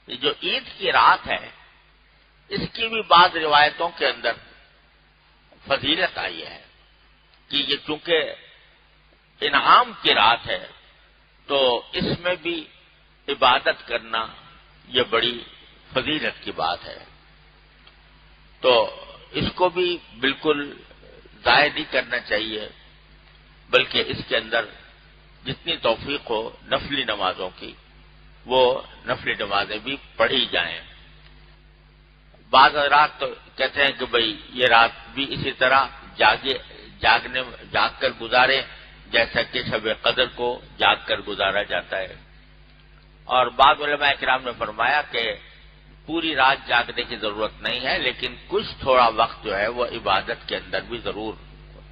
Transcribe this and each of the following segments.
یہ جو عید کی رات ہے اس کی بھی بعض روایتوں کے اندر فضیلت آئی ہے کہ یہ چونکہ انعام کی رات ہے تو اس میں بھی عبادت کرنا یہ بڑی فضیلت کی بات ہے، تو اس کو بھی بالکل ضائع نہیں کرنا چاہیے، بلکہ اس کے اندر جتنی توفیق ہو نفلی نمازوں کی وہ نفلی نمازیں بھی پڑھی جائیں۔ بعض حضرات تو کہتے ہیں کہ بھئی یہ رات بھی اسی طرح جاگ کر گزارے جیسا کہ شب قدر کو جاگ کر گزارا جاتا ہے، اور بعض علماء کرام نے فرمایا کہ پوری رات جاگنے کی ضرورت نہیں ہے، لیکن کچھ تھوڑا وقت جو ہے وہ عبادت کے اندر بھی ضرور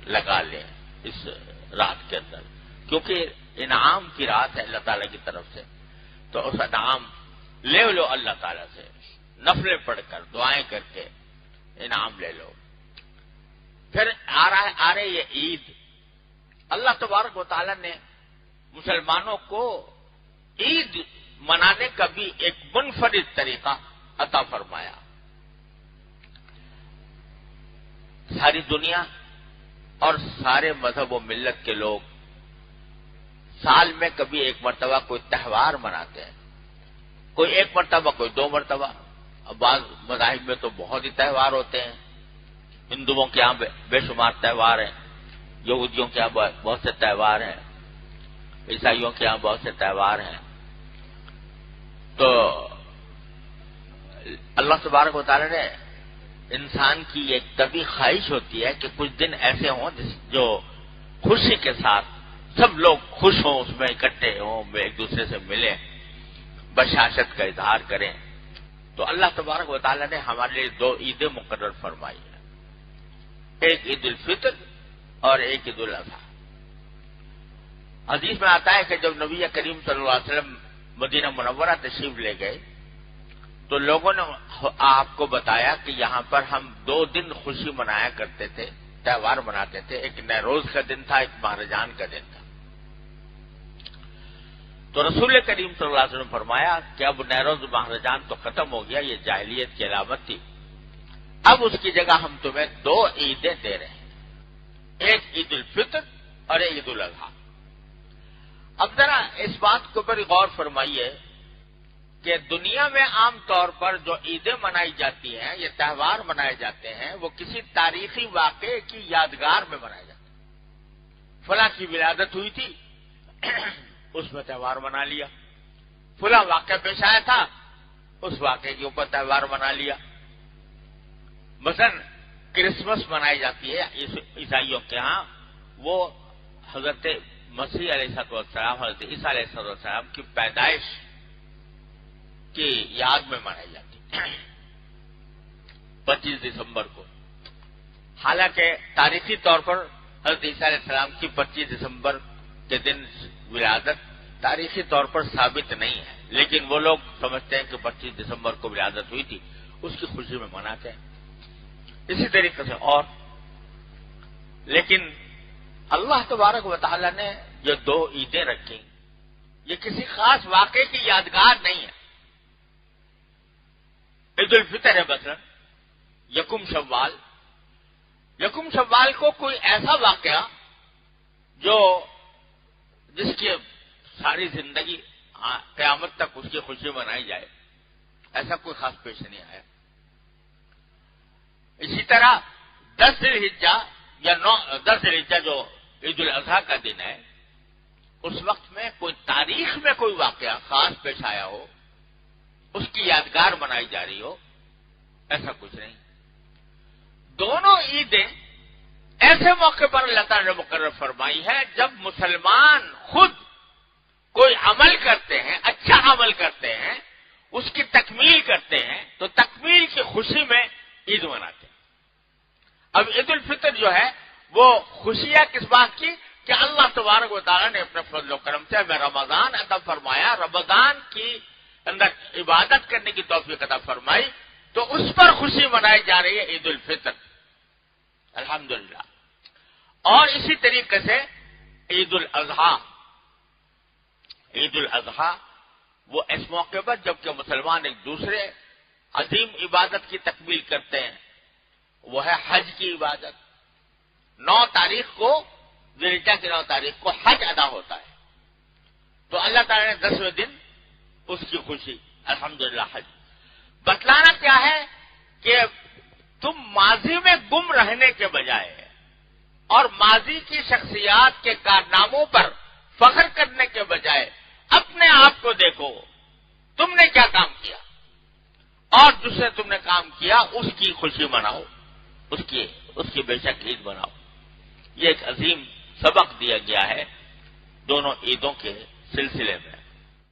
لگا لیں اس رات کے اندر، کیونکہ انعام کی رات ہے اللہ تعالی کی طرف سے، تو اس انعام لے لو اللہ تعالی سے، نفلیں پڑھ کر دعائیں کر کے انعام لے لو۔ پھر آ رہے یہ عید، اللہ تبارک و تعالی نے مسلمانوں کو عید منانے کا بھی ایک منفرد طریقہ عطا فرمایا۔ ساری دنیا اور سارے مذہب و ملت کے لوگ سال میں کبھی ایک مرتبہ کوئی تہوار مناتے ہیں، کوئی ایک مرتبہ، کوئی دو مرتبہ، بعض مذاہب میں تو بہت ہی تہوار ہوتے ہیں، ہندوؤں کے یہاں بے شمار تہوار ہیں، یہودیوں کے یہاں بہت سے تہوار ہیں، عیسائیوں کے یہاں بہت سے تہوار ہیں، تو اللہ تبارک و تعالی نے انسان کی ایک طبیعی خواہش ہوتی ہے کہ کچھ دن ایسے ہوں جو خوشی کے ساتھ سب لوگ خوش ہوں، اس میں اکٹھے ہوں، ایک دوسرے سے ملیں، بشاشت کا اظہار کریں، تو اللہ تبارک و تعالی نے ہمارے لیے دو عیدیں مقرر فرمائی ہیں، ایک عید الفطر اور ایک عید الاضحیٰ۔ حدیث میں آتا ہے کہ جب نبی کریم صلی اللہ علیہ وسلم مدینہ منورہ تشریف لے گئے تو لوگوں نے آپ کو بتایا کہ یہاں پر ہم 2 دن خوشی منایا کرتے تھے، تہوار مناتے تھے، ایک نیروز کا دن تھا، ایک مہرجان کا دن تھا۔ تو رسول کریم صلی اللہ علیہ وسلم نے فرمایا کہ اب نیروز مہرجان تو ختم ہو گیا، یہ جاہلیت کی علامت تھی، اب اس کی جگہ ہم تمہیں 2 عیدیں دے رہے ہیں، ایک عید الفطر اور ایک عید الاضحیٰ۔ اب ذرا اس بات کو بڑی غور فرمائیے کہ دنیا میں عام طور پر جو عیدیں منائی جاتی ہیں، یہ تہوار منائے جاتے ہیں، وہ کسی تاریخی واقعے کی یادگار میں منائے جاتے ہیں۔ فلاں کی ولادت ہوئی تھی، اس میں تہوار منا لیا، فلاں واقعہ پیش آیا تھا، اس واقعے کے اوپر تہوار منا لیا۔ مثلا کرسمس منائی جاتی ہے عیسائیوں کے ہاں، وہ حضرت مسیح علیہ السلام، حضرت عیسیٰ علیہ السلام کی پیدائش کی یاد میں منائی جاتی ہے 25 دسمبر کو، حالانکہ تاریخی طور پر حضرت عیسیٰ علیہ السلام کی 25 دسمبر کے دن ولادت تاریخی طور پر ثابت نہیں ہے، لیکن وہ لوگ سمجھتے ہیں کہ 25 دسمبر کو ولادت ہوئی تھی، اس کی خوشی میں مناتے ہیں۔ اسی طریقے سے اور، لیکن اللہ تبارک و تعالی نے جو 2 عیدیں رکھی، یہ کسی خاص واقعے کی یادگار نہیں ہے۔ عید الفطر ہے مثلا یکم شوال کو کوئی ایسا واقعہ جس کی ساری زندگی قیامت تک اس کی خوشی منائی جائے، ایسا کوئی خاص پیش نہیں آیا۔ اسی طرح 10 ذی الحجہ یا 10 ذی الحجہ جو عید الاضحیٰ کا دن ہے، اس وقت میں کوئی تاریخ میں کوئی واقعہ خاص پیش آیا ہو، اس کی یادگار منائی جا رہی ہو، ایسا کچھ نہیں۔ دونوں عیدیں ایسے موقع پر اللہ تعالی نے مقرر فرمائی ہے جب مسلمان خود کوئی عمل کرتے ہیں، اچھا عمل کرتے ہیں، اس کی تکمیل کرتے ہیں، تو تکمیل کی خوشی میں عید مناتے ہیں۔ اب عید الفطر جو ہے وہ خوشیاں کس بات کی کہ اللہ تبارک و تعالیٰ نے اپنے فضل و کرم سے ہمیں رمضان عطا فرمایا، رمضان کی اندر عبادت کرنے کی توفیق عطا فرمائی، تو اس پر خوشی منائی جا رہی ہے عید الفطر، الحمدللہ۔ اور اسی طریقے سے عید الاضحیٰ وہ اس موقع پر جبکہ مسلمان ایک دوسرے عظیم عبادت کی تکمیل کرتے ہیں، وہ ہے حج کی عبادت۔ 9 تاریخ کو، ذی الحجہ کی 9 تاریخ کو حج ادا ہوتا ہے، تو اللہ تعالیٰ نے 10ویں دن اس کی خوشی، الحمدللہ حج۔ بتلانا کیا ہے کہ تم ماضی میں گم رہنے کے بجائے اور ماضی کی شخصیات کے کارناموں پر فخر کرنے کے بجائے اپنے آپ کو دیکھو، تم نے کیا کام کیا اور جس سے تم نے کام کیا اس کی خوشی مناؤ، اس کی بے شک عید مناؤ۔ یہ ایک عظیم سبق دیا گیا ہے دونوں عیدوں کے سلسلے میں۔